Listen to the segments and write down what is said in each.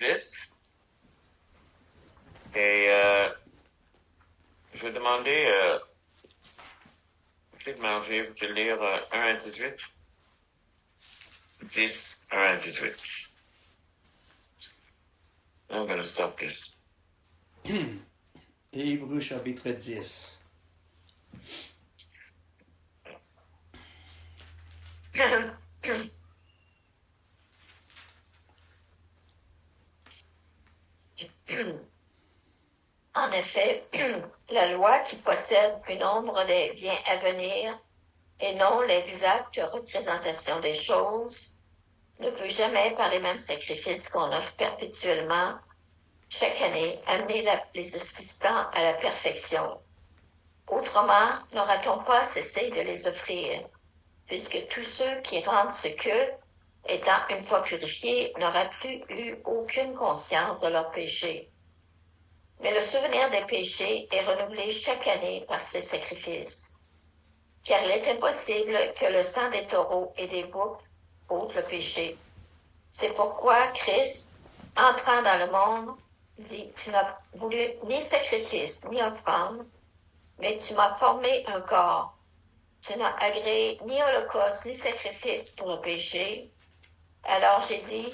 10. Et je vais demander, Philippe Marger, veux-tu lire 1 à 18? 10, 1 à 18. I'm going to stop this. Hébreux chapitre 10. En effet, la loi qui possède une ombre des biens à venir et non l'exacte représentation des choses ne peut jamais, par les mêmes sacrifices qu'on offre perpétuellement chaque année, amener les assistants à la perfection. Autrement, n'aura-t-on pas cessé de les offrir, puisque tous ceux qui rendent ce culte, étant une fois purifiés, n'auraient plus eu aucune conscience de leurs péchés. Mais le souvenir des péchés est renouvelé chaque année par ces sacrifices. Car il est impossible que le sang des taureaux et des boucs ôte le péché. C'est pourquoi Christ, entrant dans le monde, dit, tu n'as voulu ni sacrifice, ni offrande, mais tu m'as formé un corps. Tu n'as agréé ni holocauste, ni sacrifice pour le péché. Alors j'ai dit,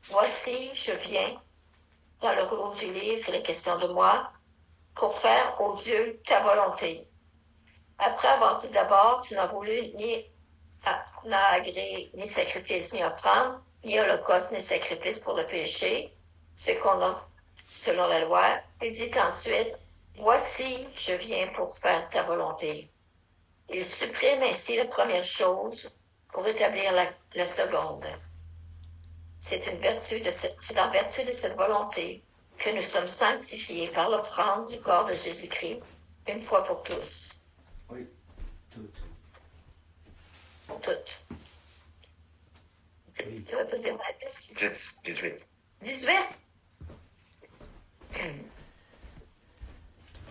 voici, je viens. Dans le rouleau du livre, il est question de moi, pour faire, ô Dieu, ta volonté. Après avoir dit d'abord, tu n'as voulu n'as agréé ni sacrifice, ni offrande, ni holocauste, ni sacrifice pour le péché, ce qu'on offre selon la loi. Il dit ensuite, voici, je viens pour faire ta volonté. Il supprime ainsi la première chose pour établir la seconde. C'est en vertu de cette volonté que nous sommes sanctifiés par l'offrande du corps de Jésus-Christ, une fois pour tous. Oui, tout. Pour toutes. Oui. Tu vas pas dire ma liste? 10, 18. 18?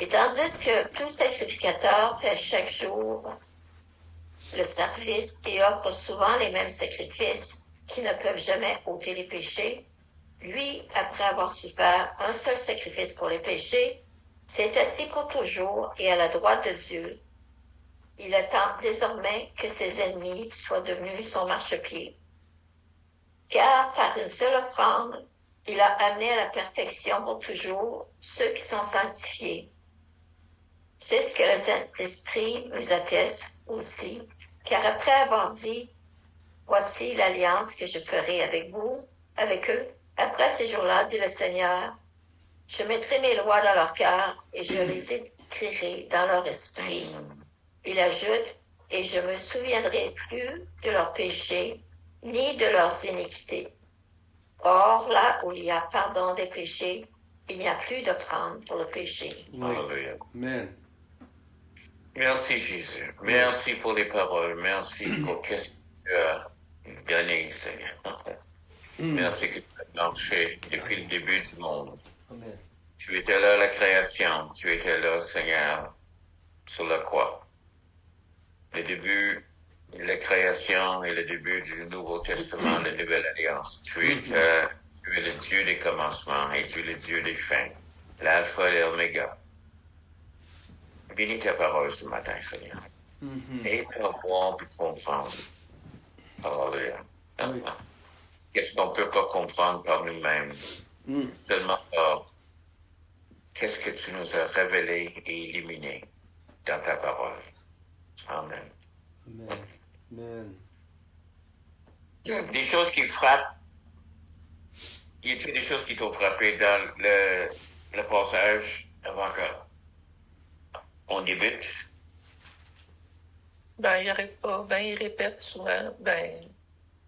Et tandis que tout sacrificateur fait chaque jour le service et offre souvent les mêmes sacrifices qui ne peuvent jamais ôter les péchés, lui, après avoir souffert un seul sacrifice pour les péchés, s'est assis pour toujours et à la droite de Dieu. Il attend désormais que ses ennemis soient devenus son marchepied. Car par une seule offrande, il a amené à la perfection pour toujours ceux qui sont sanctifiés. C'est ce que le Saint-Esprit nous atteste aussi, car après avoir dit, voici l'alliance que je ferai avec vous, avec eux, après ces jours-là, dit le Seigneur, je mettrai mes lois dans leur cœur et je les écrirai dans leur esprit. Il ajoute, et je me souviendrai plus de leurs péchés, ni de leurs iniquités. Or, là où il y a pardon des péchés, il n'y a plus d'offrande pour le péché. Oui. Alléluia. Amen. Merci Jésus. Merci pour les paroles. Merci pour ce que tu as donné, Seigneur. Merci que tu as marché depuis le début du monde. Amen. Tu étais là à la création. Tu étais là, Seigneur, sur la croix. Le début de la création et le début du Nouveau Testament, la Nouvelle Alliance. Tu es le Dieu des commencements et tu es le Dieu des fins. L'alpha et l'oméga. Bénis ta parole ce matin, Seigneur. Aide-nous à voir et comprendre. Alléluia. Oui. Qu'est-ce qu'on ne peut pas comprendre par nous-mêmes? Seulement par qu'est-ce que tu nous as révélé et illuminé dans ta parole. Amen. Amen. Amen. Des choses qui frappent. Y a-t-il des choses qui t'ont frappé dans le passage avant qu'on débute? Il arrête pas. Il répète souvent.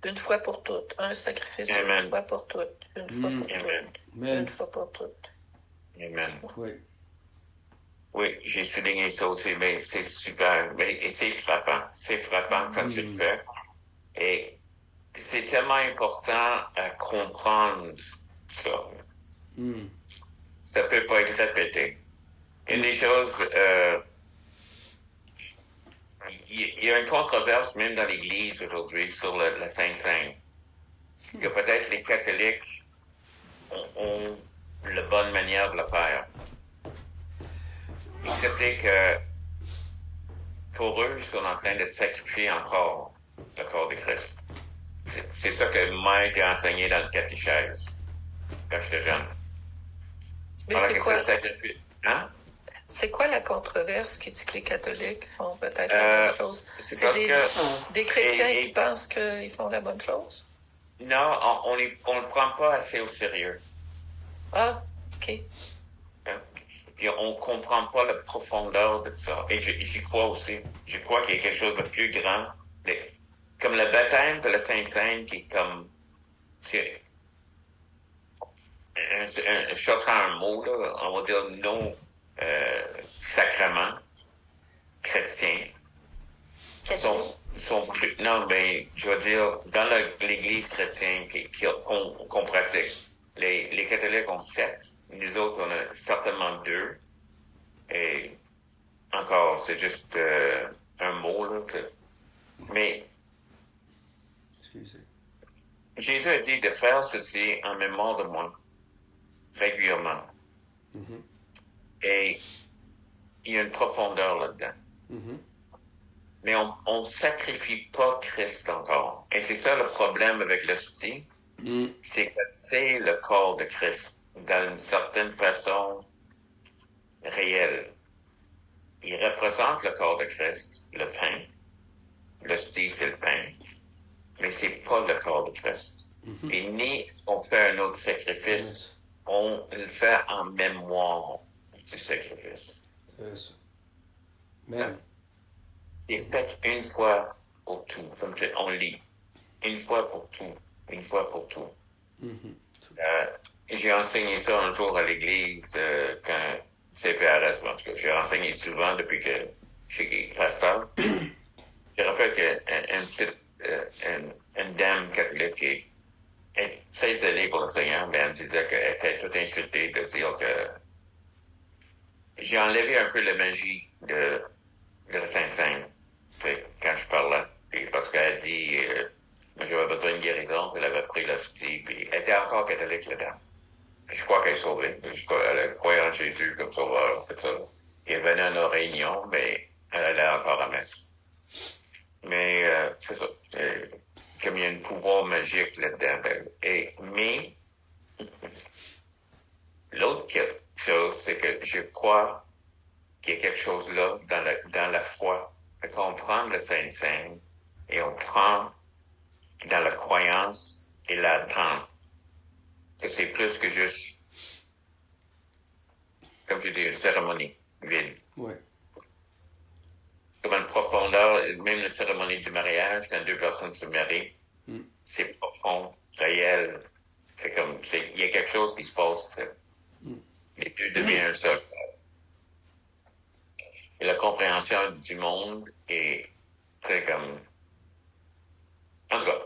Une fois pour toutes. Un sacrifice Amen. une fois pour toutes. Une fois pour Amen. toutes. Amen. Une fois pour toutes. Amen. Oui. Oui, j'ai souligné ça aussi, mais c'est super. Et c'est frappant. C'est frappant quand tu le fais. Et c'est tellement important à comprendre ça. Ça peut pas être répété. Il y a des choses, il y a une controverse même dans l'Église aujourd'hui sur la Sainte Seine. Il y a peut-être les catholiques ont la bonne manière de le faire. Excepté que pour eux, ils sont en train de sacrifier encore le corps de Christ. C'est ça que m'a été enseigné dans le catéchèse quand j'étais jeune. Mais Alors c'est que quoi? ça sacrifie. Hein? C'est quoi la controverse qui dit que les catholiques font peut-être la bonne chose? C'est parce que des chrétiens et- qui pensent qu'ils font la bonne chose? non, on le prend pas assez au sérieux. Ah, OK. Puis on comprend pas la profondeur de ça. Et j'y crois aussi. Je crois qu'il y a quelque chose de plus grand. Comme le baptême de la Sainte Seine, qui est comme... C'est je chercherai un mot, là, on va dire nos sacrements chrétiens sont plus... Non, mais je veux dire, dans l'Église chrétienne qu'on pratique, les catholiques ont 7, nous autres, on a certainement 2. Et encore, c'est juste un mot, là. Mais Excusez. Jésus a dit de faire ceci en mémoire de moi, régulièrement. Mhm. Et il y a une profondeur là-dedans. Mhm. Mais on sacrifie pas Christ encore. Et c'est ça le problème avec l'hostie, c'est que c'est le corps de Christ, d'une certaine façon réelle. Il représente le corps de Christ, le pain. L'hostie, c'est le pain. Mais c'est pas le corps de Christ. Et ni on fait un autre sacrifice, on le fait en mémoire du sacrifice. C'est ça. Amen. C'est fait une fois pour tout. Comme on lit. Une fois pour tout. Une fois pour tout. Mhm. J'ai enseigné ça un jour à l'église quand CPRS, en tout cas, j'ai enseigné souvent depuis que je suis pasteur. J'ai rappelé une dame catholique qui est très zélée pour le Seigneur, mais elle me disait qu'elle était toute insultée de dire que j'ai enlevé un peu la magie de la Sainte-Seine, quand je parlais. Puis parce qu'elle dit que j'avais besoin de guérison, puis elle avait pris l'hostie, puis elle était encore catholique, la dame. Je crois qu'elle est sauvée. Elle croyait en Jésus comme sauveur, tout ça. Et elle venait à nos réunions, mais elle allait encore à messe. Mais c'est ça. Comme il y a un pouvoir magique là-dedans. Mais l'autre chose, c'est que je crois qu'il y a quelque chose là dans la foi. Qu'on prend le Sainte-Seine et on prend dans la croyance et l'attente. Que c'est plus que juste, comme tu dis, une cérémonie vide. Oui. Comme une profondeur, même la cérémonie du mariage, quand 2 personnes se marient, c'est profond, réel. C'est comme, il y a quelque chose qui se passe. Les deux deviennent un seul. Et la compréhension du monde est, comme... En tout cas,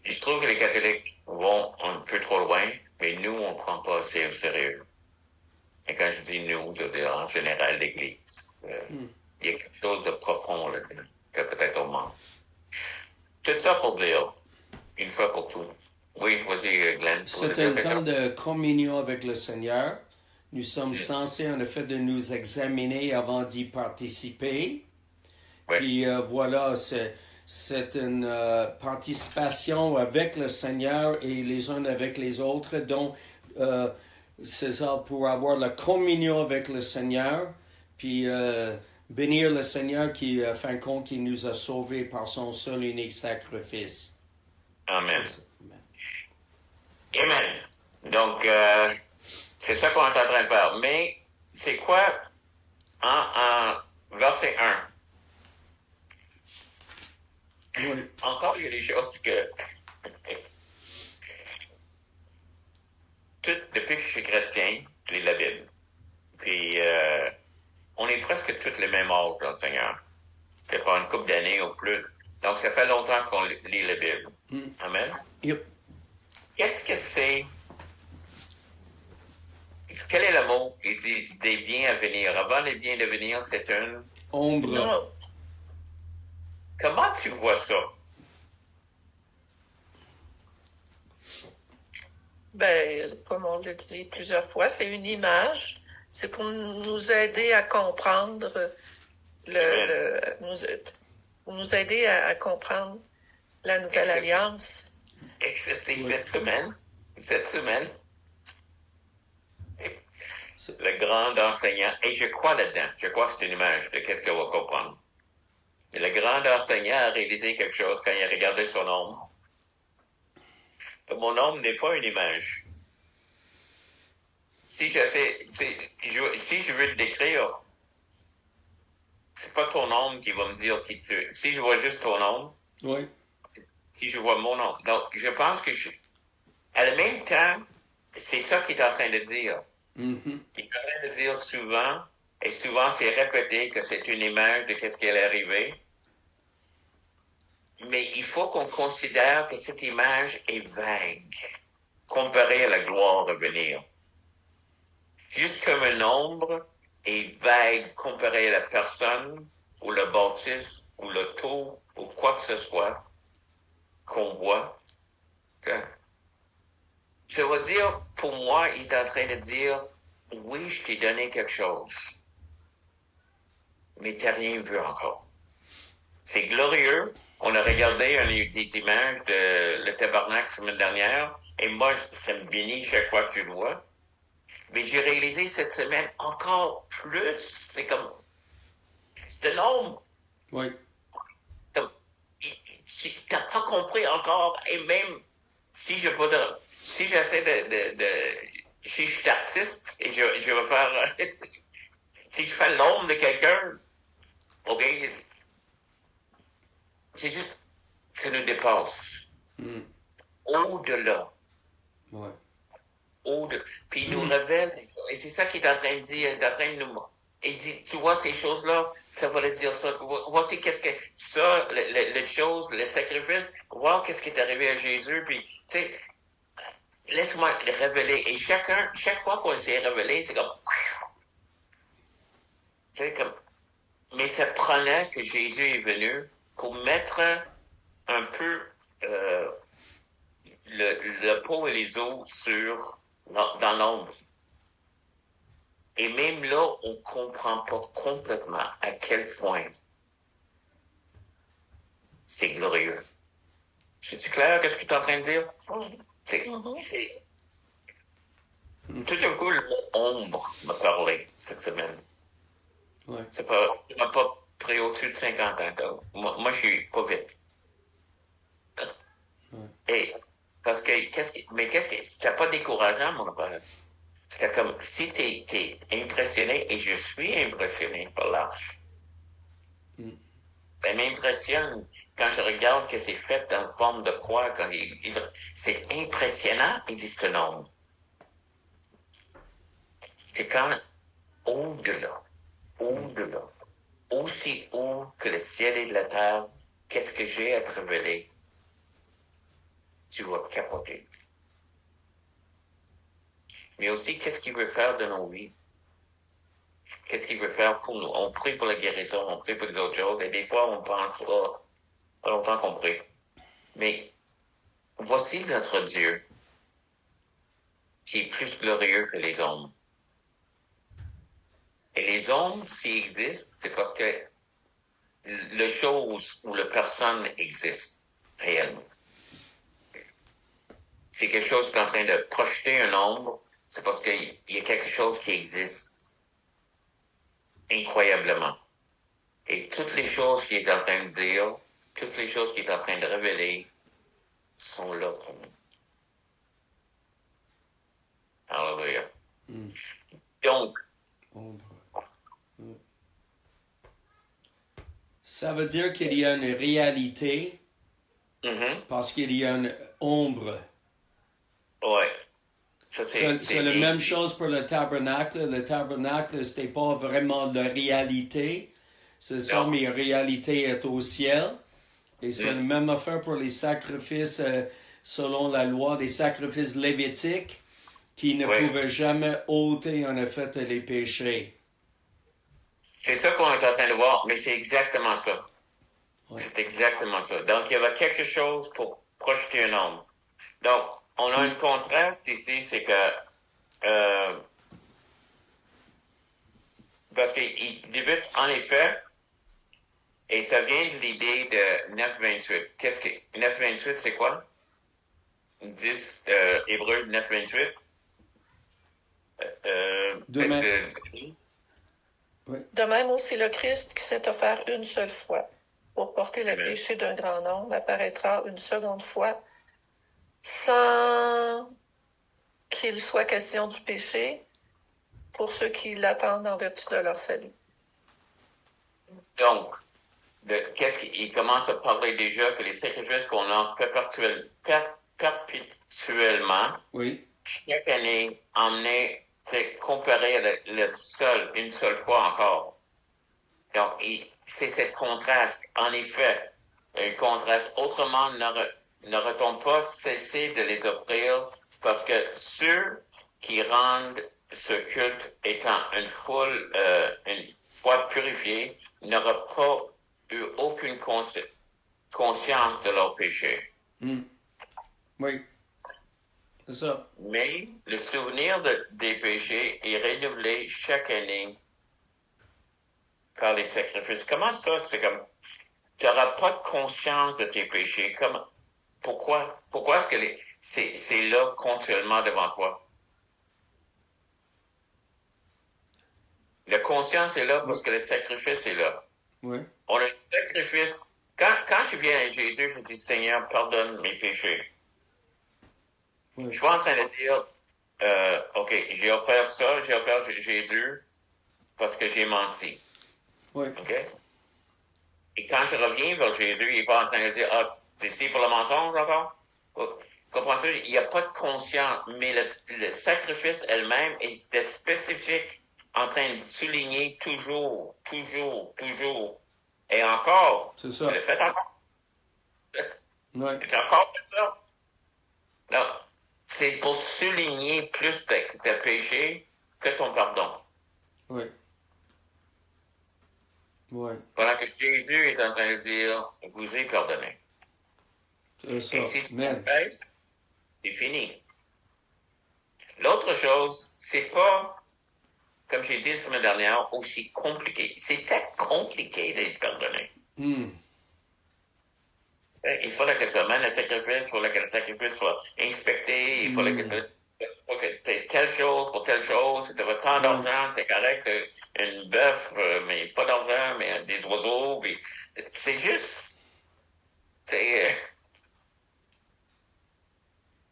je trouve que les catholiques vont un peu trop loin, mais nous, on ne prend pas assez au sérieux. Et quand je dis nous, je veux dire en général l'Église. Il y a quelque chose de profond là-dedans, que peut-être on manque. Tout ça pour dire, une fois pour tout. Oui, vas-y, Glenn. C'est un temps de communion avec le Seigneur. Nous sommes censés, en effet, de nous examiner avant d'y participer. Oui. Puis voilà, c'est une participation avec le Seigneur et les uns avec les autres. Donc, c'est ça, pour avoir la communion avec le Seigneur, puis bénir le Seigneur qui, fin de compte, qui nous a sauvés par son seul unique sacrifice. Amen. Amen. Amen. Donc, c'est ça qu'on est en train de faire. Mais, c'est quoi, en verset 1, Oui. encore, il y a des choses que... Depuis que je suis chrétien, je lis la Bible. Puis, on est presque tous les mêmes âges dans le Seigneur. C'est pas une couple d'années ou plus. Donc, ça fait longtemps qu'on lit la Bible. Amen. Yep. Qu'est-ce que c'est? Quel est le mot? Il dit des biens à venir. Avant les biens à venir, c'est une... Ombre. Non. Comment tu vois ça? Ben, comme on l'a dit plusieurs fois, c'est une image. C'est pour nous aider à comprendre nous aider à comprendre la nouvelle alliance. Excepté cette semaine, le grand enseignant, et je crois là-dedans, je crois que c'est une image de qu'est-ce qu'on va comprendre. Mais le grand enseignant a réalisé quelque chose quand il a regardé son ombre. Mon ombre n'est pas une image. Si je veux le décrire, c'est pas ton ombre qui va me dire qui tu es. Si je vois juste ton ombre, Oui. si je vois mon ombre. Donc, je pense que à le même temps, c'est ça qu'il est en train de dire. Mhm. Il est en train de dire souvent, et souvent c'est répété que c'est une image de qu'est-ce qui est arrivé. Mais il faut qu'on considère que cette image est vague, comparée à la gloire à venir. Juste comme un ombre est vague comparé à la personne, ou le baptême, ou le taux, ou quoi que ce soit qu'on voit. Okay? Ça veut dire, pour moi, il est en train de dire, oui, je t'ai donné quelque chose, mais tu n'as rien vu encore. C'est glorieux. On a regardé des images de le tabernacle la semaine dernière, et moi, ça me bénit chaque fois que je le vois. Mais j'ai réalisé cette semaine encore plus, c'est un ombre. Oui. Si t'as pas compris encore, et même si j'essaie si je suis artiste et je vais faire, si je fais l'ombre de quelqu'un, ok, c'est juste, ça nous dépasse. Mm. Au-delà. Ouais. Puis il nous révèle, et c'est ça qu'il est en train de dire, il est en train de nous... Il dit, tu vois, ces choses-là, ça voulait dire ça. Voici qu'est-ce que... Ça, les choses, les sacrifices, voir qu'est-ce qui est arrivé à Jésus, puis, tu sais, laisse-moi le révéler. Et chaque fois qu'on s'est révélé, c'est comme... Tu sais, comme... Mais ça prenait que Jésus est venu pour mettre un peu le pot et les os dans l'ombre. Et même là, on ne comprend pas complètement à quel point c'est glorieux. C'est-tu clair, qu'est-ce que tu es en train de dire? C'est tout d'un coup, le mot ombre m'a parlé cette semaine. Ouais. Ça m'a pas pris au-dessus de 50 ans. Moi, je suis pas vite. Ouais. Et, parce que, c'était pas décourageant, mon père. C'était comme, si t'es impressionné, et je suis impressionné par l'arche. Mm. Ça m'impressionne quand je regarde que c'est fait en forme de croix, c'est impressionnant, ils disent ce nombre. Et quand, au-delà, aussi haut que le ciel et la terre, qu'est-ce que j'ai à te révéler? Tu vas capoter. Mais aussi, qu'est-ce qu'il veut faire de nos vies? Qu'est-ce qu'il veut faire pour nous? On prie pour la guérison, on prie pour d'autres choses, et des fois, on pense, pas longtemps qu'on prie. Mais voici notre Dieu, qui est plus glorieux que les ombres. Et les ombres, s'ils existent, c'est parce que le chose ou la personne existe réellement. C'est quelque chose qui est en train de projeter une ombre, c'est parce qu'il y a quelque chose qui existe incroyablement. Et toutes les choses qu'il est en train de dire, toutes les choses qu'il est en train de révéler sont là pour nous. Alléluia. Mm. Donc, Ombre. Mm. Ça veut dire qu'il y a une réalité parce qu'il y a une ombre. ouais. C'est la même chose pour le tabernacle. Le tabernacle, c'était pas vraiment la réalité. C'est ça, Non. mais la réalité est au ciel. Et c'est la même affaire pour les sacrifices selon la loi, des sacrifices lévitiques qui ne pouvaient jamais ôter en effet les péchés. C'est ça qu'on est en train de voir, mais c'est exactement ça. Ouais. C'est exactement ça. Donc, il y avait quelque chose pour projeter un ombre. Donc, on a un contraste ici, c'est que parce qu'il débute en effet, et ça vient de l'idée de 9.28. Qu'est-ce que 9.28, c'est quoi? 10 Hébreux 9.28. De même aussi le Christ qui s'est offert une seule fois pour porter le péché d'un grand nombre apparaîtra une seconde fois sans qu'il soit question du péché pour ceux qui l'attendent en vertu de leur salut. Donc, qu'est-ce qu'il commence à parler déjà que les sacrifices qu'on lance perpétuellement, Oui. chaque année, emmener, comparé à une seule fois encore. Donc, c'est ce contraste. En effet, un contraste. Autrement, n'aurait-on pas cessé de les offrir parce que ceux qui rendent ce culte étant une foi purifiée n'auraient pas eu aucune conscience de leur péché. Oui. C'est ça. Mais le souvenir des péchés est renouvelé chaque année par les sacrifices. Comment ça? C'est comme, tu n'auras pas de conscience de tes péchés. Pourquoi? Pourquoi est-ce que c'est là continuellement devant toi? La conscience est là parce que le sacrifice est là. Oui. On a un sacrifice. Quand je viens à Jésus, je dis, Seigneur, pardonne mes péchés. Oui. Je suis pas en train de dire, OK, j'ai offert ça, j'ai offert Jésus parce que j'ai menti. Oui. OK? Et quand je reviens vers Jésus, il n'est pas en train de dire, ah, t'es ici pour le mensonge encore? Comprends-tu? Il n'y a pas de conscience, mais le sacrifice elle-même est spécifique, en train de souligner toujours. Et encore, C'est ça. tu l'as fait encore. Oui. Tu as encore fait ça. Non, c'est pour souligner plus de péché que ton pardon. Oui. Oui. Pendant que Jésus est en train de dire, vous êtes pardonné. C'est ça. Et si tu Amen. confesses, c'est fini. L'autre chose, c'est pas, comme j'ai dit la semaine dernière, aussi compliqué. C'était compliqué d'être pardonné. Il fallait que tu amènes le sacrifice, il fallait que le sacrifice soit inspecté, il fallait que tu aies telle chose pour telle chose, si tu avais tant d'argent, t'es correct, une bœuf, mais pas d'argent, mais des oiseaux, puis c'est juste,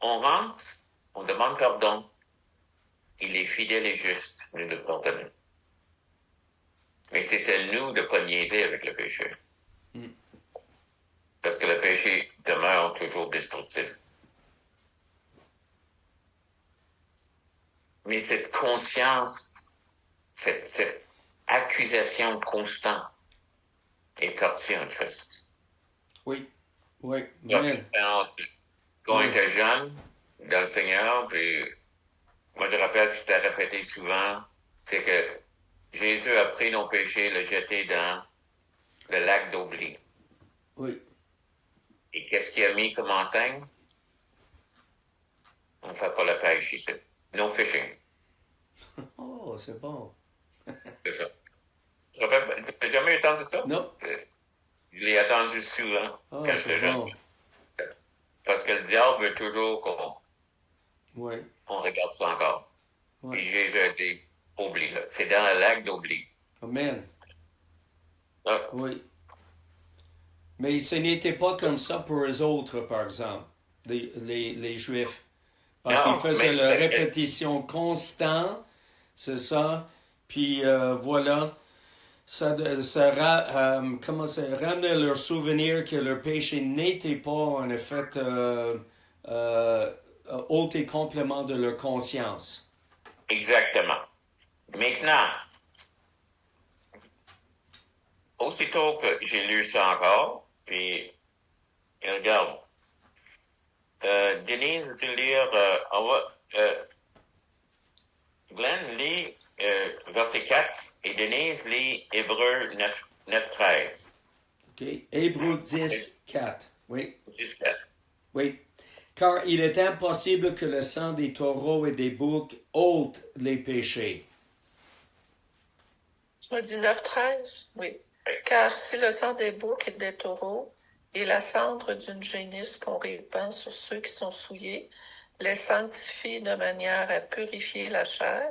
on rentre, on demande pardon, il est fidèle et juste de nous pardonner. Mais c'est à nous de ne pas niaiser avec le péché. Parce que le péché demeure toujours destructif. Mais cette conscience, cette accusation constante est partie en Christ. Oui. Oui. Amen. Quand on était jeune dans le Seigneur, puis moi je rappelle que je t'ai répété souvent, c'est que Jésus a pris nos péchés, l'a jeté dans le lac d'oubli. Oui. Et qu'est-ce qu'il a mis comme enseigne? On ne fait pas la pêche ici. No fishing. Oh, c'est bon. C'est ça. T'as jamais entendu ça? Non. Je l'ai entendu souvent Oh, quand c'est j'étais jeune. bon. Parce que le diable veut toujours Oui. qu'on regarde ça encore. Oui. Et Jésus a dit, oublie là. C'est dans le lac d'oubli. Amen. Ah, Oui. Mais ce n'était pas comme ça pour les autres, par exemple, les Juifs. Parce qu'ils faisaient la répétition constante, c'est ça. Puis voilà, ramenait leur souvenir que leur péché n'était pas en effet ôté complètement de leur conscience. exactement. Maintenant, aussitôt que j'ai lu ça encore, puis regarde, Denise, veux-tu lire, Glenn lit verset 4 et Denise lit Hébreux 9:13. OK. Hébreux 10, 4. Oui. 10, 4. Oui. Car il est impossible que le sang des taureaux et des boucs ôte les péchés. 19-13, oui. Car si le sang des boucs et des taureaux et la cendre d'une génisse qu'on répand sur ceux qui sont souillés les sanctifie de manière à purifier la chair,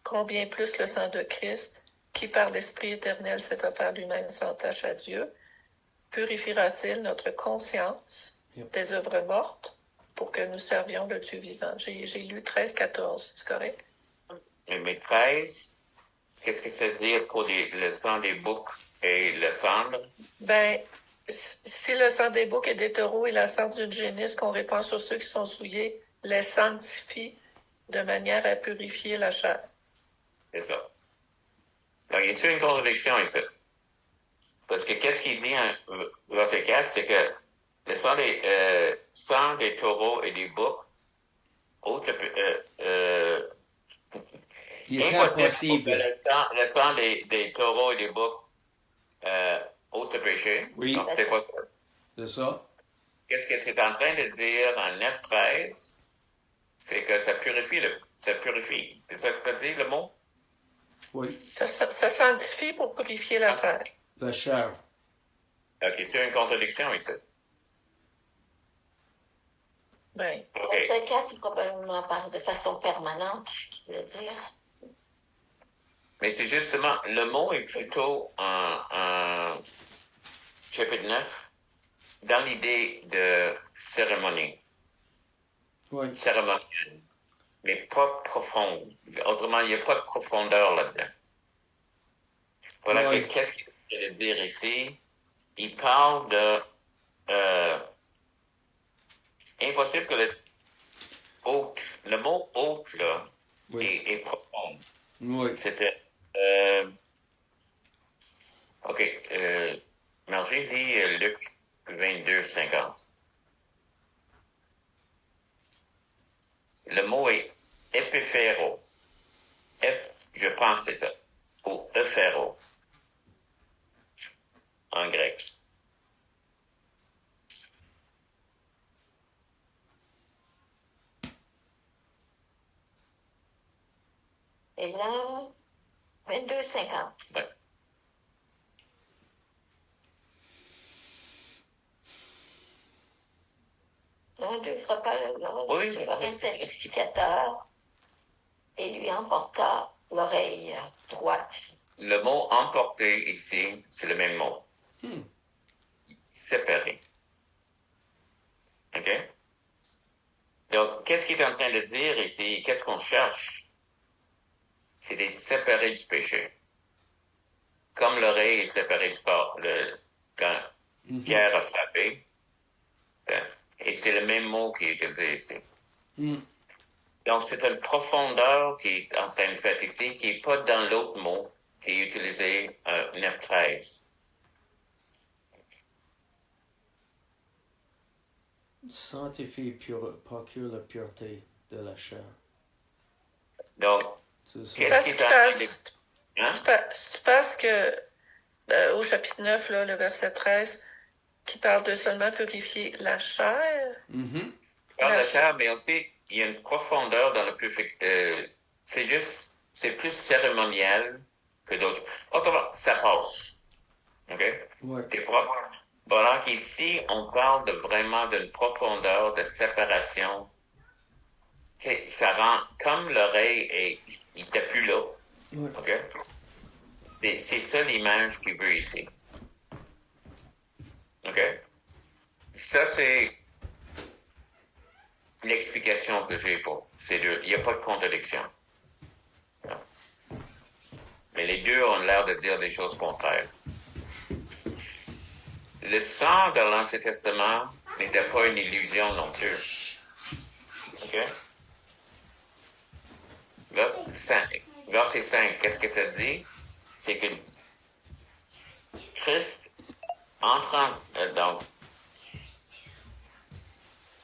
combien plus le sang de Christ, qui par l'Esprit éternel s'est offert lui-même sans tache à Dieu, purifiera-t-il notre conscience des œuvres mortes pour que nous servions le Dieu vivant? J'ai lu 13-14, c'est correct? Mais 13, qu'est-ce que ça veut dire pour le sang des boucs et le cendre? Ben, si le sang des boucs et des taureaux et la cendre d'une génisse qu'on répand sur ceux qui sont souillés les sanctifie de manière à purifier la chair. C'est ça. Donc, y a-t-il une contradiction ici? Parce que qu'est-ce qu'il dit en verset 4, c'est que le sang des taureaux et des boucs, Il est impossible impossible. que le sang des taureaux et des boucs ôte le péché. Oui. Donc, c'est pas ça. C'est ça? Qu'est-ce que c'est en train de dire en 9-13? C'est que ça purifie. Ça purifie. C'est ça que ça dit, le mot? Oui. Ça sanctifie pour purifier la chair. La chair. Donc, y a-t-il une contradiction ici? Ben, OK. Verset 4, c'est probablement de façon permanente, je veux dire. Mais c'est justement, le mot est plutôt en chapitre 9, dans l'idée de cérémonie. Oui. Cérémonielle, mais pas profonde. Autrement, il n'y a pas de profondeur là-dedans. Voilà, Oui. qu'est-ce qu'il veut dire ici? Il parle de impossible que le mot hôte, là, Oui. est profond. Oui. C'était OK. Margie lit Luc 22-50. Le mot est épiphéro. Je pense que c'est ça. Ou ephéro. En grec. Et là, 22,50. Ouais. L'un d'eux frappa Oui, le sacrificateur et lui emporta l'oreille droite. Le mot emporter ici, c'est le même mot. Séparer. OK? Donc, qu'est-ce qu'il est en train de dire ici? Qu'est-ce qu'on cherche? C'est d'être séparé du péché. Comme l'oreille est séparée du sport. Quand Pierre a frappé, et c'est le même mot qui est utilisé ici. Donc, c'est une profondeur qui est en train de faire ici, qui n'est pas dans l'autre mot qui est utilisé 9-13. Sanctifie procure la pureté de la chair. Donc, C'est ça. qu'est-ce qui est en train de... Hein? tu penses que au chapitre 9, là, le verset 13, qui parle de seulement purifier la chair? Mhm. Dans la chair, mais aussi, il y a une profondeur dans le c'est plus cérémoniel que d'autres. Autrement, ça passe. OK? Ouais. C'est propre. Voilà qu'ici, on parle vraiment d'une profondeur de séparation. Tu sais, ça rend, comme l'oreille il n'était plus là. Ouais. OK? C'est ça l'image qu'il veut ici. OK? Ça, c'est l'explication que j'ai pour ces deux. Il n'y a pas de contradiction. Non. Mais les deux ont l'air de dire des choses contraires. Le sang de l'Ancien Testament n'était pas une illusion non plus. OK? Là, verset 5, qu'est-ce que tu as dit? C'est que Christ entrant donc,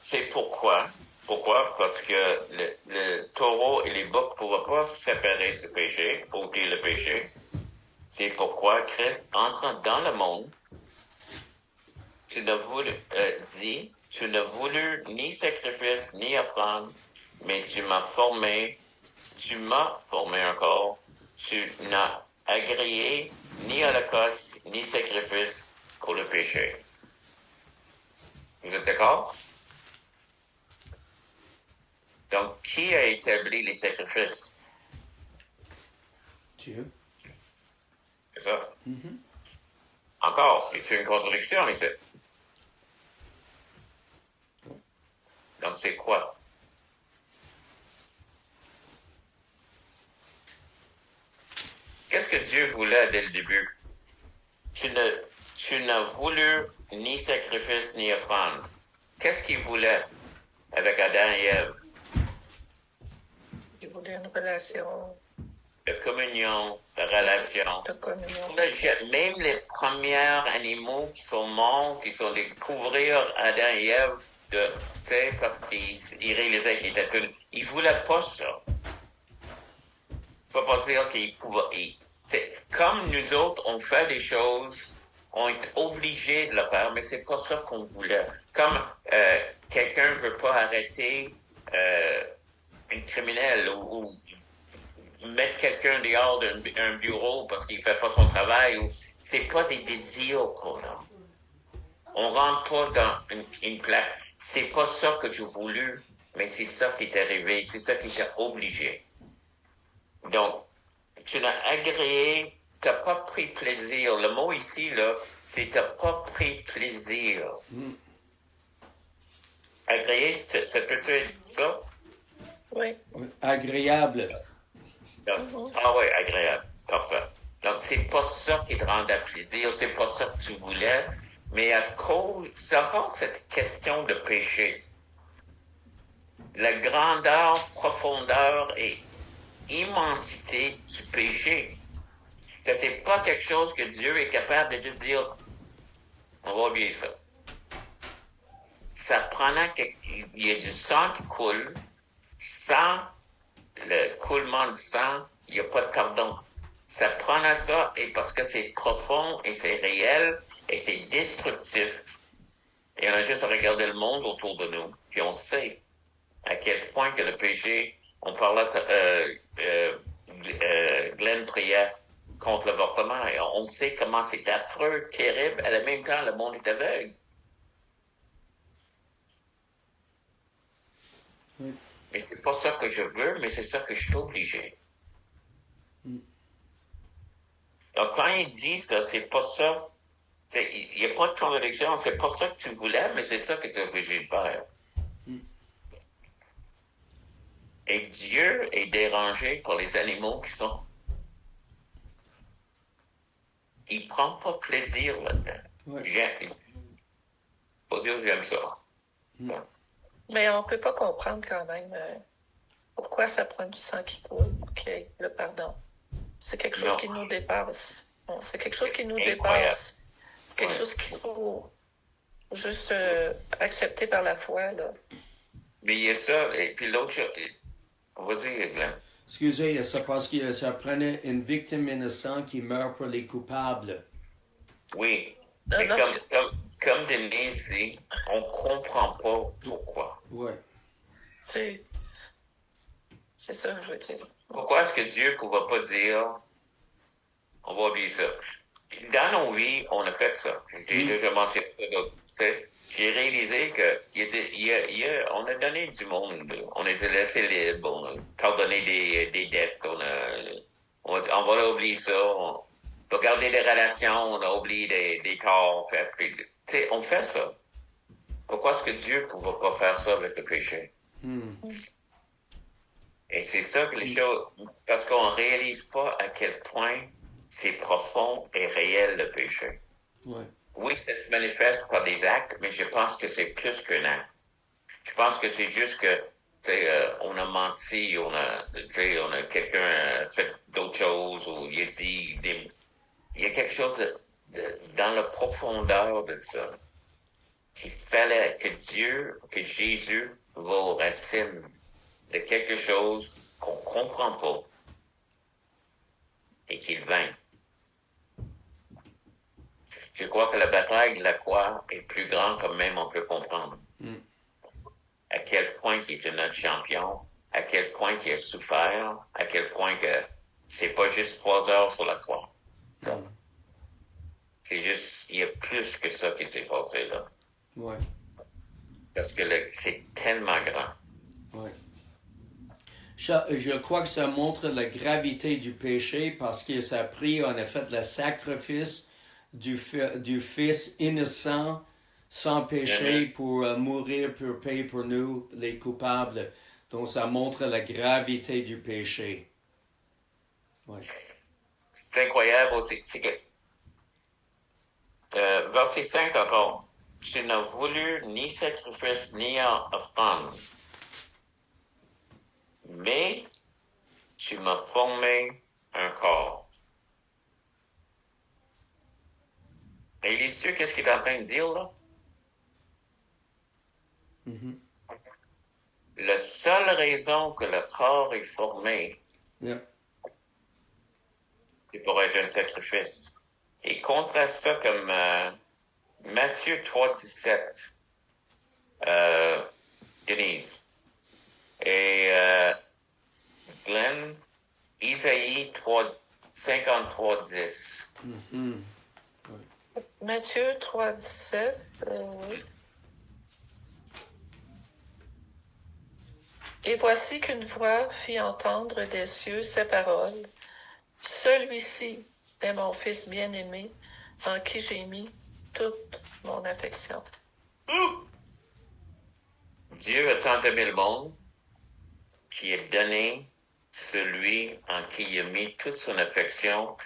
c'est pourquoi? Pourquoi? Parce que le taureau et les boucs ne pouvaient pas se séparer du péché, ôter le péché. C'est pourquoi Christ entrant dans le monde, c'est de vous dit tu n'as voulu ni sacrifice, ni offrande, mais tu m'as formé encore, tu n'as agréé ni holocauste, ni sacrifice pour le péché. Vous êtes d'accord? Donc, qui a établi les sacrifices? Dieu. C'est ça. Encore, y a une contradiction ici? Donc, c'est quoi? Qu'est-ce que Dieu voulait dès le début? Tu n'as voulu ni sacrifice ni offrande. Qu'est-ce qu'il voulait avec Adam et Ève? Il voulait une relation De communion, de relation. de communion. Même les premiers animaux qui sont morts, qui sont découvrir Adam et Ève, parce qu'ils réalisaient qu'ils étaient tous. Ils voulaient pas ça. Faut pas dire qu'ils pouvaient. Comme nous autres, on fait des choses, on est obligé de le faire, mais c'est pas ça qu'on voulait. Comme quelqu'un veut pas arrêter une criminelle ou mettre quelqu'un dehors d'un bureau parce qu'il fait pas son travail, c'est pas des désirs pour ça. On rentre pas dans une plaque. C'est pas ça que j'ai voulu, mais c'est ça qui est arrivé, c'est ça qui était obligé. Donc, tu n'as agréé, t'as pas pris plaisir. Le mot ici, là, c'est t'as pas pris plaisir. Agréer, ça peut être ça? Oui. Agréable. Donc, ah oui, agréable. Parfait. Donc, c'est pas ça qui te rendait plaisir, c'est pas ça que tu voulais, mais à cause, c'est encore cette question de péché. La grandeur, profondeur et immensité du péché. Que c'est pas quelque chose que Dieu est capable de juste dire, on va oublier ça. Ça prenait il y a du sang qui coule, sans le coulement du sang, il n'y a pas de pardon. Ça prenait ça, et parce que c'est profond, et c'est réel, et c'est destructif. Et on a juste à regarder le monde autour de nous, puis on sait à quel point que le péché, on parlait, Glenn priait contre l'avortement, et on sait comment c'est affreux, terrible, à la même temps, le monde est aveugle. Oui. Mais c'est pas ça que je veux, mais c'est ça que je suis obligé. Donc, quand il dit ça, c'est pas ça. Il n'y a pas de contradiction, c'est pas ça que tu voulais, mais c'est ça que tu es obligé de faire. Et Dieu est dérangé par les animaux qui sont. Il prend pas plaisir là-dedans. Ouais. Faut dire que j'aime ça. Mais on ne peut pas comprendre quand même pourquoi ça prend du sang qui coule pour qu'il y ait le pardon. C'est quelque chose qui nous dépasse. Bon, c'est quelque chose qui nous dépasse. C'est quelque chose qu'il faut juste accepter par la foi, là. Mais il y a ça, et puis l'autre chose, on va dire, Glenn. Excusez, ça parce que ça prenait une victime innocente qui meurt pour les coupables. Oui. Non, Mais non, comme Denise dit, on comprend pas pourquoi. Ouais. c'est ça que je veux dire. Pourquoi est-ce que Dieu ne pouvait pas dire, on va oublier ça? Dans nos vies, on a fait ça. J'ai déjà mentionné ça. J'ai réalisé que on a donné du monde. On les a laissés libres. On a pardonné des dettes. On va oublier ça. On va garder des relations. On a oublié des torts. On fait ça. Pourquoi est-ce que Dieu ne pouvait pas faire ça avec le péché? Et c'est ça que les choses, parce qu'on ne réalise pas à quel point c'est profond et réel le péché. Ouais. Oui, ça se manifeste par des actes, mais je pense que c'est plus qu'un acte. Je pense que c'est juste que, on a menti, on a quelqu'un fait d'autres choses, ou il a dit il y a quelque chose dans la profondeur de ça, qu'il fallait que Jésus va aux racines de quelque chose qu'on comprend pas et qu'il vainque. Je crois que la bataille de la croix est plus grande que même on peut comprendre. À quel point il était notre champion, à quel point il a souffert, à quel point que c'est pas juste 3 heures sur la croix. C'est juste, il y a plus que ça qui s'est passé là. Ouais. Parce que c'est tellement grand. Ouais. Je crois que ça montre la gravité du péché parce que ça a pris en effet le sacrifice du Fils innocent, sans péché, pour mourir, pour payer pour nous, les coupables. Donc ça montre la gravité du péché. Ouais. C'est incroyable aussi. C'est que, verset 5 encore. Tu n'as voulu ni sacrifice ni offrande, mais tu m'as formé un corps. Et il est sûr qu'est-ce qu'il est en train de dire là? Mm-hmm. La seule raison que le corps est formé, c'est pour être un sacrifice. Et contraste ça comme Matthieu 3,17, Denise. Et Glenn, Isaïe 53,10. Mm-hmm. Matthieu 3,17. Oui. Et voici qu'une voix fit entendre des cieux ces paroles. Celui-ci est mon fils bien-aimé, en qui j'ai mis toute mon affection. Dieu a tant aimé le monde qui a donné celui en qui il a mis toute son affection.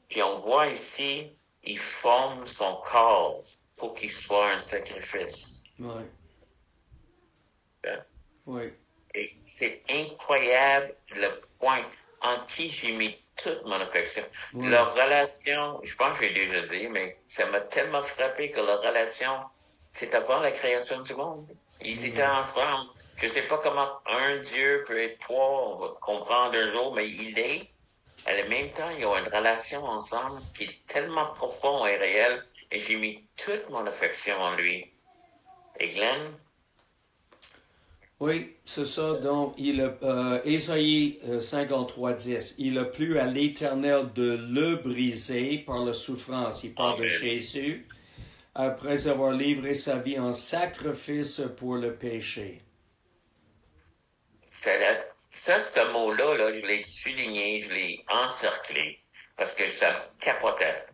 Puis on voit ici, il forme son corps pour qu'il soit un sacrifice. Ouais. Hein? Ouais. Et c'est incroyable le point en qui j'ai mis toute mon affection. Ouais. Leur relation, je pense que j'ai déjà dit, mais ça m'a tellement frappé que leur relation, c'est avant la création du monde. Ils étaient ensemble. Je sais pas comment un Dieu peut être trois, on va comprendre un jour, mais il est. À la même temps, ils ont une relation ensemble qui est tellement profonde et réelle, et j'ai mis toute mon affection en lui. Et Glenn? Oui, c'est ça. Donc, Ésaïe 53,10. Il a plu à l'Éternel de le briser par la souffrance. Il parle de Jésus, après avoir livré sa vie en sacrifice pour le péché. Ça, ce mot-là, là, je l'ai souligné, je l'ai encerclé, parce que ça me capotait.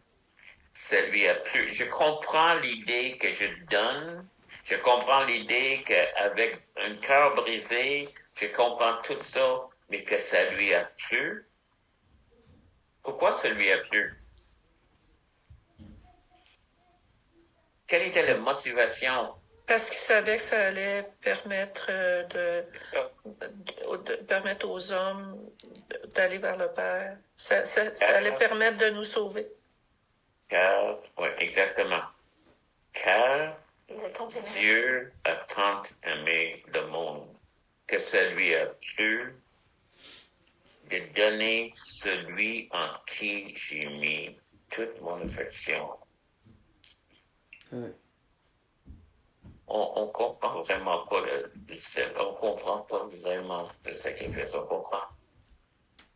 Ça lui a plu. Je comprends l'idée que je donne. Je comprends l'idée qu'avec un cœur brisé, je comprends tout ça, mais que ça lui a plu. Pourquoi ça lui a plu? Quelle était la motivation? Parce qu'il savait que ça allait permettre permettre aux hommes d'aller vers le Père. Ça allait permettre de nous sauver. Car, oui, exactement. Car Dieu a tant aimé le monde que ça lui a plu de donner celui en qui j'ai mis toute mon affection. Oui. On comprend vraiment pas on comprend pas vraiment le sacrifice, on comprend.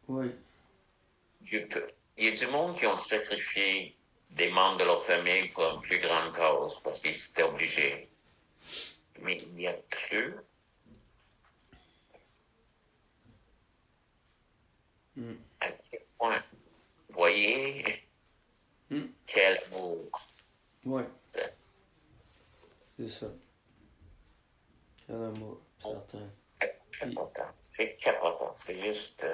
Oui. Il y a du monde qui ont sacrifié des membres de leur famille pour une plus grande cause, parce qu'ils étaient obligés. Mais il n'y a plus. À quel point, voyez, quel amour. Oui. C'est ça. Quel amour, certain. C'est capotant. C'est juste...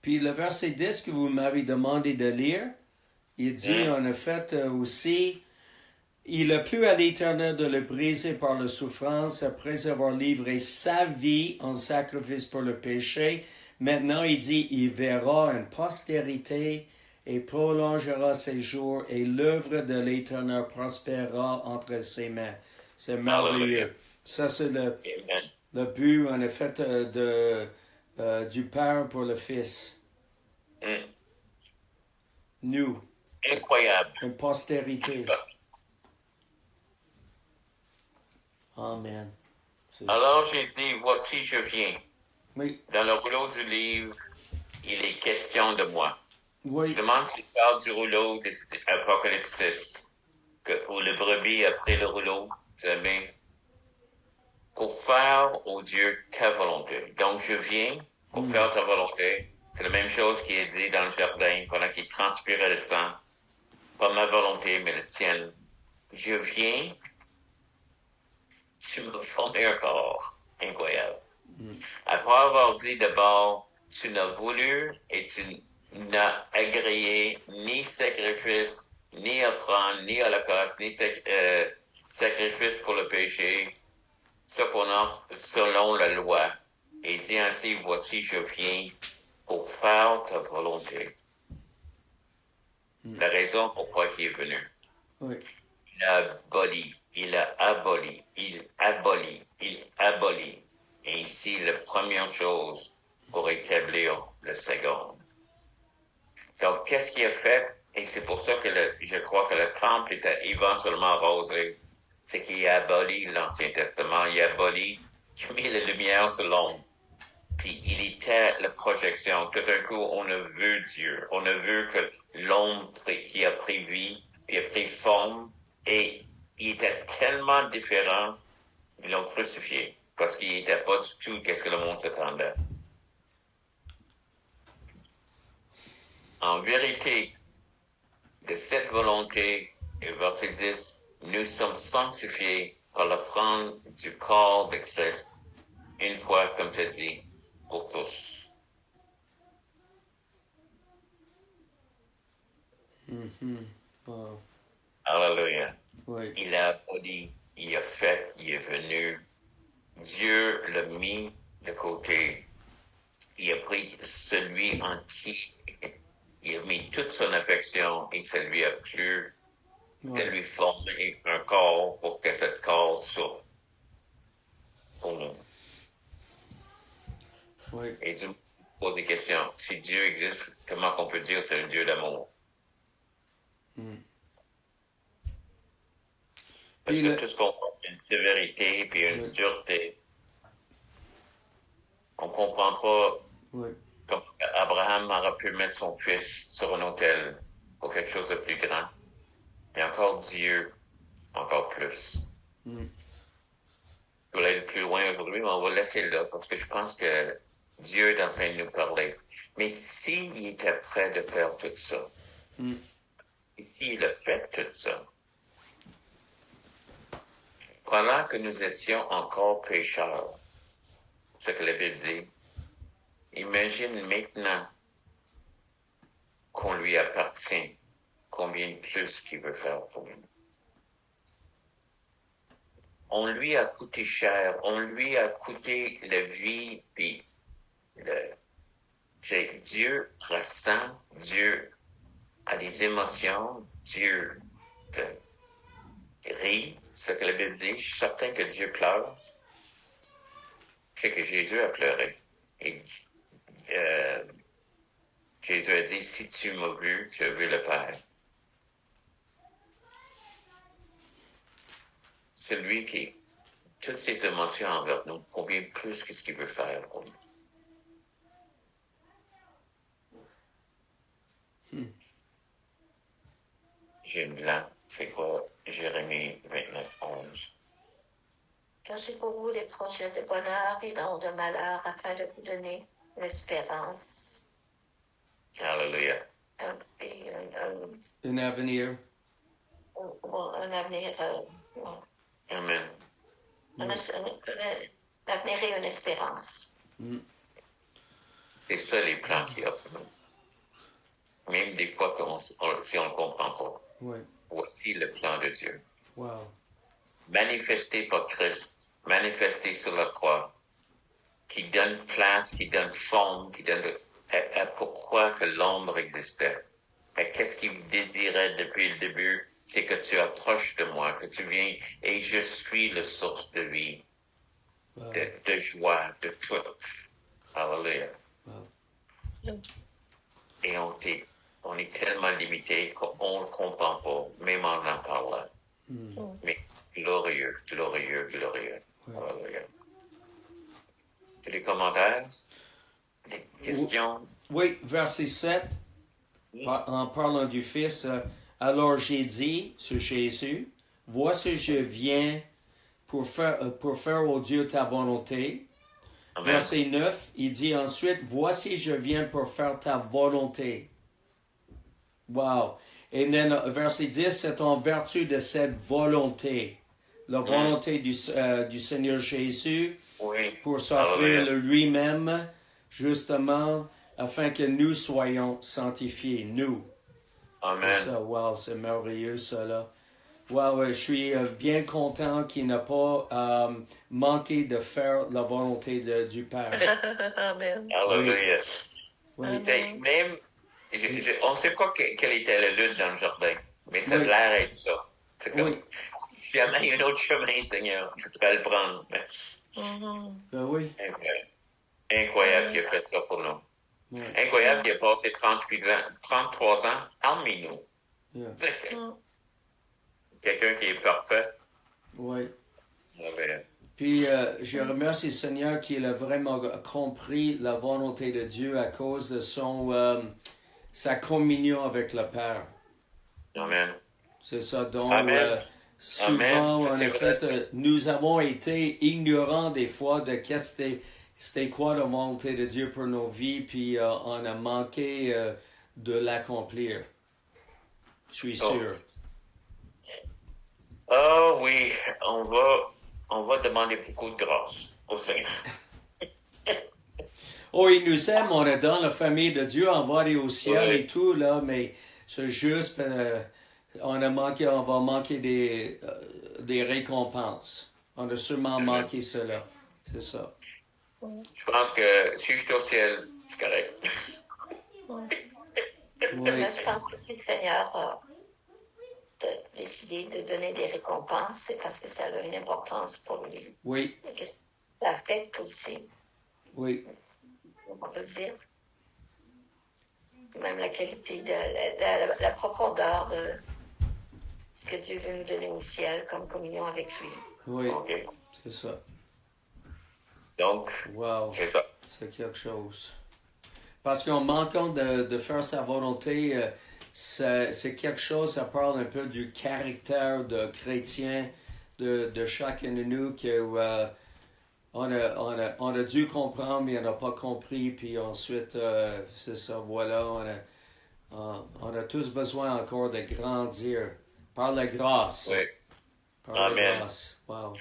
Puis le verset 10 que vous m'avez demandé de lire, il dit en effet aussi, il a plu à l'Éternel de le briser par la souffrance après avoir livré sa vie en sacrifice pour le péché. Maintenant, il dit, il verra une postérité et prolongera ses jours et l'œuvre de l'Éternel prospérera entre ses mains. C'est merveilleux. Ça, c'est le but, en effet, du Père pour le Fils. Nous. Incroyable. Une postérité. Amen. C'est- Alors j'ai dit, voici je viens. Oui, Dans le rouleau du livre, il est question de moi. oui, Je demande s'il parle du rouleau d'Apocalypse, où le brebis a pris le rouleau, vous savez, pour faire, au Dieu, ta volonté. Donc je viens pour faire ta volonté. C'est la même chose qui est dit dans le jardin pendant qu'il transpirait le sang. Pas ma volonté, mais la tienne. Je viens, tu me formé un corps. Incroyable. Après avoir dit d'abord, tu n'as voulu et tu n'as agréé ni sacrifice, ni offrande, ni holocauste, ni sacrifice pour le péché, cependant selon la loi. Et dit ainsi, voici, je viens pour faire ta volonté. La raison pourquoi il est venu. oui, Il a aboli, il a aboli, il abolit, il abolit. Et ici, la première chose pour établir le second. Donc, qu'est-ce qu'il a fait? Et c'est pour ça que je crois que le temple était éventuellement arrosé. C'est qu'il a aboli l'Ancien Testament, il a aboli, il a mis la lumière sur l'ombre. Puis il était la projection. Tout d'un coup, on a vu Dieu. On a vu que l'ombre qui a pris vie, qui a pris forme, et il était tellement différent, ils l'ont crucifié. Parce qu'il n'était pas du tout qu'est-ce que le monde attendait. En vérité, de cette volonté, et verset 10, nous sommes sanctifiés par l'offrande du corps de Christ, une fois, comme tu dit, pour tous. wow, Alléluia. oui, Il a aboli, il a fait, il est venu. Dieu l'a mis de côté. Il a pris celui en qui il a mis toute son affection et ça lui a plu de oui, lui former un corps pour que ce corps soit pour nous. oui, Et Dieu pose des questions. Si Dieu existe, comment on peut dire que c'est un Dieu d'amour? Parce Puis que le- tout ce qu'on voit, c'est une sévérité puis une dureté. On comprend pas oui, comment Abraham aurait pu mettre son fils sur un autel pour quelque chose de plus grand. Et encore Dieu, encore plus. Je voulais aller plus loin aujourd'hui, mais on va laisser là parce que je pense que Dieu est en train de nous parler. Mais s'il était prêt de faire tout ça, et s'il a fait tout ça, pendant que nous étions encore pécheurs, ce que la Bible dit, imagine maintenant qu'on lui appartient, combien plus qu'il veut faire pour nous. On lui a coûté cher, on lui a coûté la vie, puis Dieu ressent, Dieu a des émotions, Dieu rit, ce que la Bible dit. Je suis certain que Dieu pleure. Je sais que Jésus a pleuré. Et Jésus a dit, si tu m'as vu, tu as vu le Père. Celui qui, toutes ses émotions envers nous, combien plus que ce qu'il veut faire pour nous. J'ai une blanc, c'est quoi? Jérémie 29, 11. Car j'ai pour vous des projets de bonheur et non de malheur afin de vous donner l'espérance. Alléluia. Et un avenir. un avenir, Amen. un avenir et une espérance. C'est ça les plans qu'il y a pour nous. Même des fois, si on ne comprend pas. Oui, Voici le plan de Dieu. wow, Manifesté par Christ, manifesté sur la croix, qui donne place, qui donne forme, qui donne à pourquoi que l'ombre existait. Et qu'est-ce qu'il désirait depuis le début? C'est que tu approches de moi, que tu viens, et je suis la source de vie, wow, de joie, de tout. Alléluia. wow. Et on est tellement limité qu'on ne comprend pas, même en parlant. Mais Glorieux, glorieux, glorieux. Alléluia. Des commentaires? Des questions? Oui, verset 7, en parlant du Fils, alors j'ai dit sur Jésus, voici je viens pour faire au Dieu ta volonté. Amen. Verset 9, il dit ensuite, voici je viens pour faire ta volonté. Wow. Et then, verset 10, c'est en vertu de cette volonté, la volonté du Seigneur Jésus, Oui. pour s'offrir Alléluia. lui-même, justement, afin que nous soyons sanctifiés, nous. Amen. Ça, wow, c'est merveilleux, ça, là. Wow, je suis bien content qu'il n'a pas manqué de faire la volonté du Père. Amen. Alléluia. Oui. Tu sais, même, on ne sait pas quelle était la lutte dans le jardin, mais ça a Oui. l'air d'être ça. C'est comme, Oui. jamais il y a un autre chemin, Seigneur. Je voudrais le prendre. Mais Mhm. Ben oui. incroyable qu'il a fait ça pour nous. Oui. Incroyable qu'il a passé 33 ans parmi nous. Yeah. Tu sais, Mm. quelqu'un qui est parfait. Oui. Mais, Puis, je remercie le Seigneur qu'il a vraiment compris la volonté de Dieu à cause de sa communion avec le Père. Amen. C'est ça. Donc, Amen. souvent, Amen. en C'est effet, vrai. nous avons été ignorants des fois de c'était quoi la volonté de Dieu pour nos vies, puis on a manqué de l'accomplir. Je suis sûr. Ah oui, on va demander beaucoup de grâce au Seigneur. Oh, il nous aime, on est dans la famille de Dieu, on va aller au ciel Oui. et tout, là, mais c'est juste, on va manquer des récompenses. On a sûrement manqué cela. C'est ça. Je pense que si je suis au ciel, c'est correct. Oui. Mais je pense que si le Seigneur a décidé de donner des récompenses, c'est parce que ça a une importance pour lui. Oui. Et que ça affecte aussi, Oui. on peut le dire, même la qualité, la profondeur de ce que Dieu veut nous donner au ciel comme communion avec lui. Oui. OK. C'est ça. Donc, Wow. c'est ça. C'est quelque chose. Parce qu'en manquant de faire sa volonté, c'est quelque chose, ça parle un peu du caractère de chrétien de chacun de nous que on a dû comprendre, mais on n'a pas compris, puis ensuite, c'est ça, voilà, on a tous besoin encore de grandir par la grâce. Oui. Par la Amen. grâce. Wow.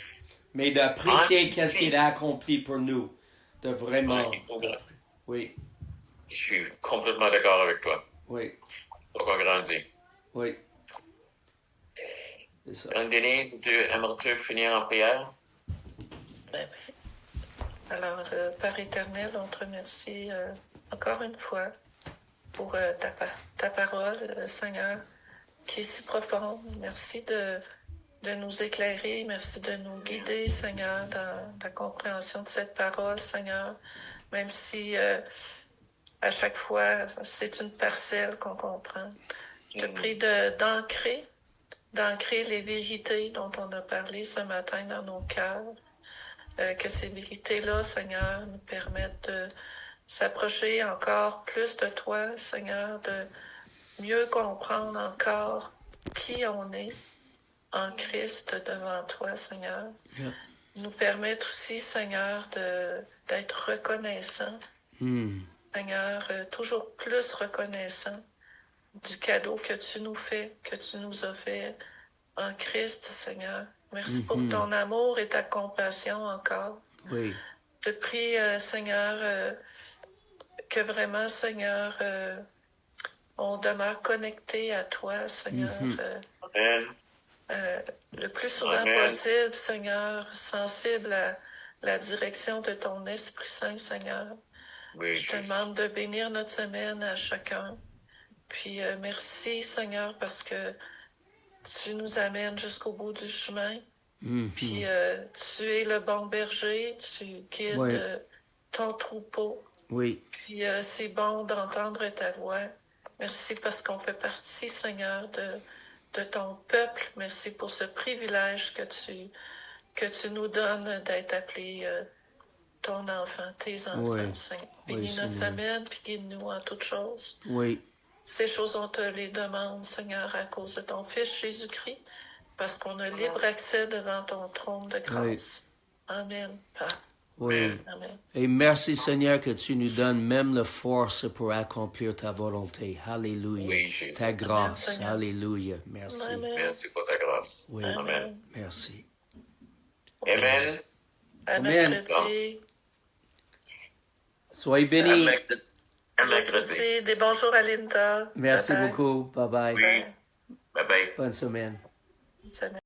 Mais d'apprécier Ah, qu'est-ce si. qu'il a accompli pour nous. De vraiment. Oui, il faut grandir. Oui, Je suis complètement d'accord avec toi. oui, Il faut grandir. oui. C'est ça. Denis, aimerais-tu finir en prière? Ben oui. Alors, Père éternel, on te remercie encore une fois pour ta parole, Seigneur, qui est si profonde. Merci de nous éclairer, merci de nous guider, Seigneur, dans la compréhension de cette parole, Seigneur, même si à chaque fois, c'est une parcelle qu'on comprend. Je te prie d'ancrer les vérités dont on a parlé ce matin dans nos cœurs, que ces vérités-là, Seigneur, nous permettent de s'approcher encore plus de toi, Seigneur, de mieux comprendre encore qui on est en Christ devant toi, Seigneur. Yeah. Nous permettre aussi, Seigneur, d'être reconnaissant, Seigneur, toujours plus reconnaissant du cadeau que tu nous fais, que tu nous as fait en Christ, Seigneur. Merci pour ton amour et ta compassion encore. Oui. Je te prie, Seigneur, que vraiment, Seigneur, on demeure connecté à toi, Seigneur. Amen. Le plus souvent Amen. possible, Seigneur, sensible à la direction de ton Esprit Saint, Seigneur. Oui, Je te demande de bénir notre semaine à chacun. Puis merci, Seigneur, parce que tu nous amènes jusqu'au bout du chemin. Puis tu es le bon berger, tu guides Ouais. ton troupeau. Oui. Puis c'est bon d'entendre ta voix. Merci parce qu'on fait partie, Seigneur, de ton peuple. Merci pour ce privilège que tu nous donnes d'être appelé ton enfant, tes enfants, Oui. Seigneur. Oui, Bénis notre Seigneur. semaine, puis guide-nous en toutes choses. Oui. Ces choses, on te les demande, Seigneur, à cause de ton Fils Jésus-Christ, parce qu'on a libre accès devant ton trône de grâce. Amen. Oui. Amen. Et merci Seigneur que tu nous donnes même la force pour accomplir ta volonté. Alléluia. Oui, Jésus. Ta grâce. Amen, Seigneur. Alléluia. Merci. Amen. Merci pour ta grâce. Oui. Amen. Merci. Amen. À Amen. mercredi. Soyez À bénis. mercredi. À Vous autres mercredi. aussi, des bonjours à Linda. Merci Bye bye. beaucoup. Bye bye. Oui. Bye bye. Bonne semaine. Bonne semaine.